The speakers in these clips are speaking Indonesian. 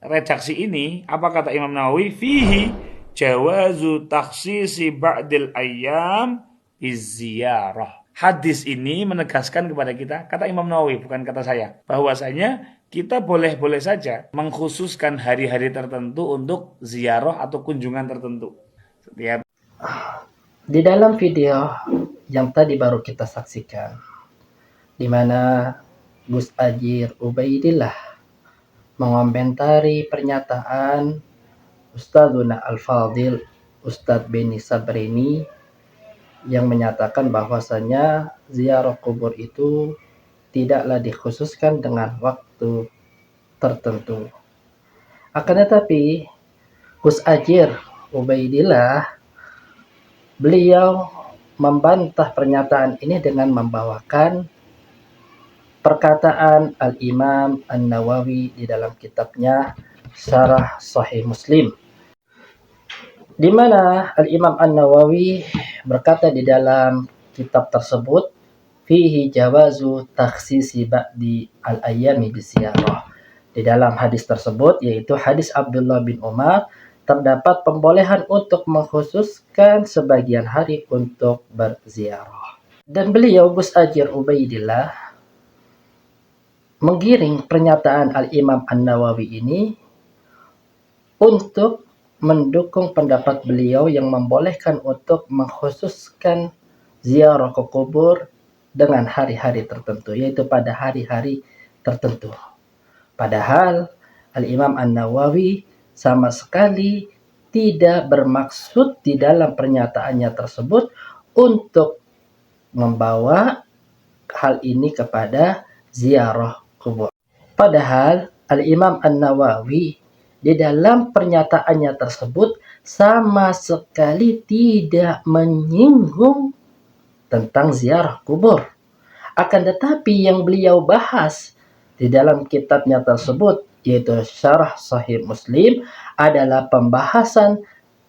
redaksi ini, apa kata Imam Nawawi? Fihi jawazu takhsisi ba'dil ayyam biziyarah. Hadis ini menegaskan kepada kita, kata Imam Nawawi, bukan kata saya, bahwasanya kita boleh-boleh saja mengkhususkan hari-hari tertentu untuk ziarah atau kunjungan tertentu. Setiap Di dalam video yang tadi baru kita saksikan, di mana Gus Ajir Ubaidillah mengomentari pernyataan Ustadzuna Al-Fadil Ustadz Beni Sabrini yang menyatakan bahwasanya ziarah kubur itu tidaklah dikhususkan dengan waktu tertentu. Akan tetapi Gus Ajir Ubaidillah beliau membantah pernyataan ini dengan membawakan perkataan Al-Imam An-Nawawi di dalam kitabnya Syarah Sahih Muslim, di mana Al-Imam An-Nawawi berkata di dalam kitab tersebut, fihi jawazu takhsisi ba'di al-ayyami bisyarah. Di dalam hadis tersebut, yaitu hadis Abdullah bin Umar, terdapat pembolehan untuk mengkhususkan sebagian hari untuk berziarah. Dan beliau Gus Ajir Ubaidillah menggiring pernyataan Al-Imam An-Nawawi ini untuk mendukung pendapat beliau yang membolehkan untuk mengkhususkan ziarah ke kubur dengan hari-hari tertentu, yaitu pada hari-hari tertentu. Padahal Al-Imam An-Nawawi sama sekali tidak bermaksud di dalam pernyataannya tersebut untuk membawa hal ini kepada ziarah kubur. Padahal Al-Imam An-Nawawi di dalam pernyataannya tersebut sama sekali tidak menyinggung tentang ziarah kubur. Akan tetapi yang beliau bahas di dalam kitabnya tersebut, yaitu Syarah Sahih Muslim, adalah pembahasan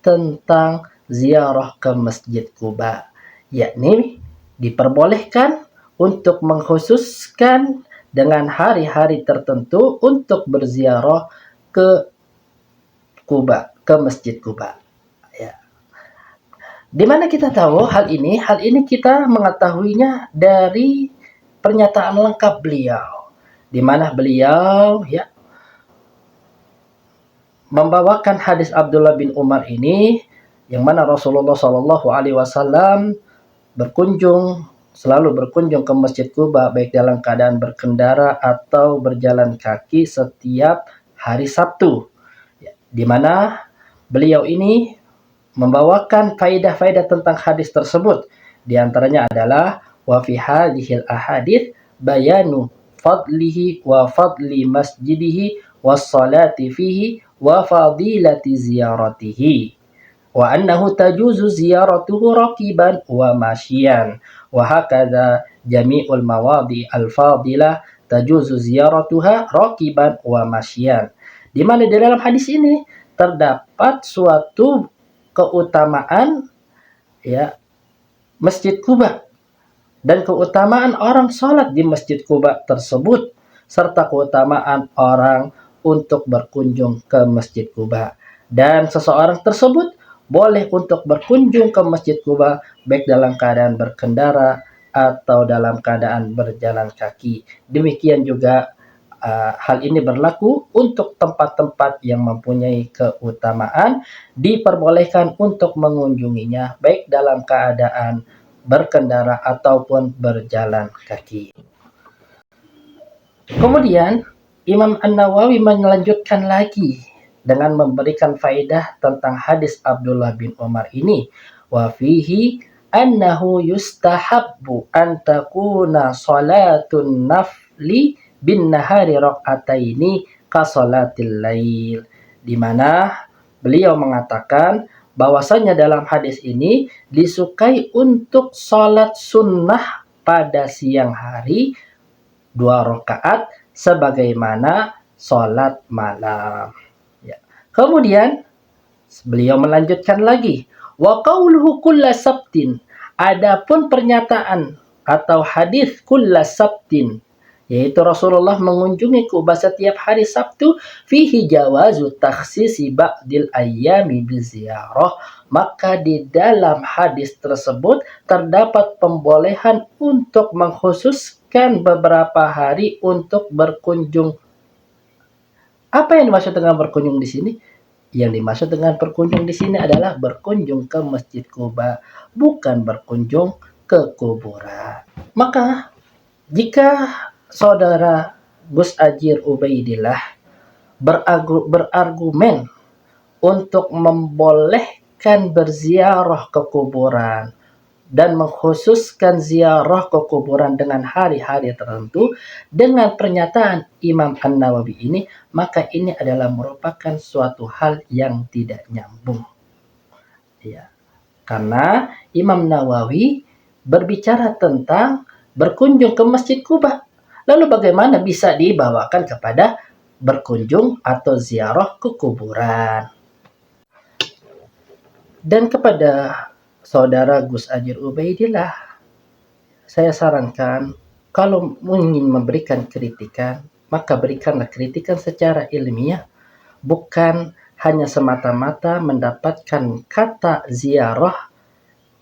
tentang ziarah ke Masjid Quba, yakni diperbolehkan untuk mengkhususkan dengan hari-hari tertentu untuk berziarah ke Quba, ke Masjid Quba. Ya. Di mana kita tahu hal ini? Hal ini kita mengetahuinya dari pernyataan lengkap beliau, di mana beliau membawakan hadis Abdullah bin Umar ini, yang mana Rasulullah Shallallahu Alaihi Wasallam selalu berkunjung ke Masjid Quba baik dalam keadaan berkendara atau berjalan kaki setiap hari Sabtu, di mana beliau ini membawakan faidah-faidah tentang hadis tersebut. Di antaranya adalah wa fi hadhil ahadits bayanu fadlihi wa fadli masjidihi was salati fihi wa fadilati ziyaratihi wa annahu tajuzu ziyaratuhu raqiban wa masyian wa hakadha jami'ul mawadi al-fadilah tajuzu ziyaratuha raqiban wa masyian. Di mana di dalam hadis ini terdapat suatu keutamaan Masjid Quba dan keutamaan orang sholat di Masjid Quba tersebut, serta keutamaan orang untuk berkunjung ke Masjid Quba. Dan seseorang tersebut boleh untuk berkunjung ke Masjid Quba baik dalam keadaan berkendara atau dalam keadaan berjalan kaki. Demikian juga hal ini berlaku untuk tempat-tempat yang mempunyai keutamaan, diperbolehkan untuk mengunjunginya baik dalam keadaan berkendara ataupun berjalan kaki. Kemudian Imam An-Nawawi melanjutkan lagi dengan memberikan faedah tentang hadis Abdullah bin Umar ini. Wa fihi annahu yustahabbu an takuna salatun nafli bin nahari raq'ataini ka salatil lail, di mana beliau mengatakan bahwasanya dalam hadis ini disukai untuk salat sunnah pada siang hari 2 rakaat sebagaimana salat malam. Kemudian beliau melanjutkan lagi, wa qauluhu kulla sabtin, adapun pernyataan atau hadis kulla sabtin yaitu Rasulullah mengunjungi Kuba setiap hari Sabtu, fihi jawazu takhsisi ba'dil ayyami biziarah, maka di dalam hadis tersebut terdapat pembolehan untuk mengkhususkan beberapa hari untuk berkunjung. Apa yang dimaksud dengan berkunjung di sini? Yang dimaksud dengan berkunjung di sini adalah berkunjung ke Masjid Kuba, bukan berkunjung ke kuburan. Maka jika saudara Gus Ajir Ubaidillah berargumen untuk membolehkan berziarah ke kuburan dan mengkhususkan ziarah ke kuburan dengan hari-hari tertentu dengan pernyataan Imam An-Nawawi ini, maka ini adalah merupakan suatu hal yang tidak nyambung. Ya, karena Imam Nawawi berbicara tentang berkunjung ke Masjid Kuba. Lalu bagaimana bisa dibawakan kepada berkunjung atau ziarah ke kuburan? Dan kepada saudara Gus Ajir Ubaidillah, saya sarankan kalau ingin memberikan kritikan, maka berikanlah kritikan secara ilmiah, bukan hanya semata-mata mendapatkan kata ziarah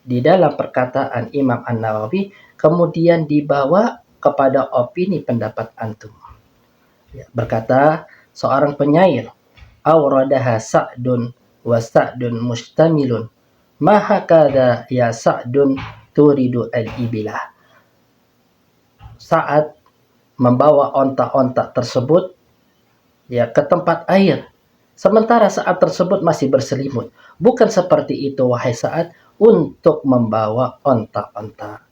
di dalam perkataan Imam An-Nawawi, kemudian dibawa kepada opini pendapat antum. Ya, berkata seorang penyair, awradaha Sa'dun wa Sa'dun mustamilun, mahakada ya Sa'dun turidu al-ibilah. Saat membawa onta-onta tersebut ya ke tempat air, sementara saat tersebut masih berselimut. Bukan seperti itu wahai Sa'ad untuk membawa onta-onta.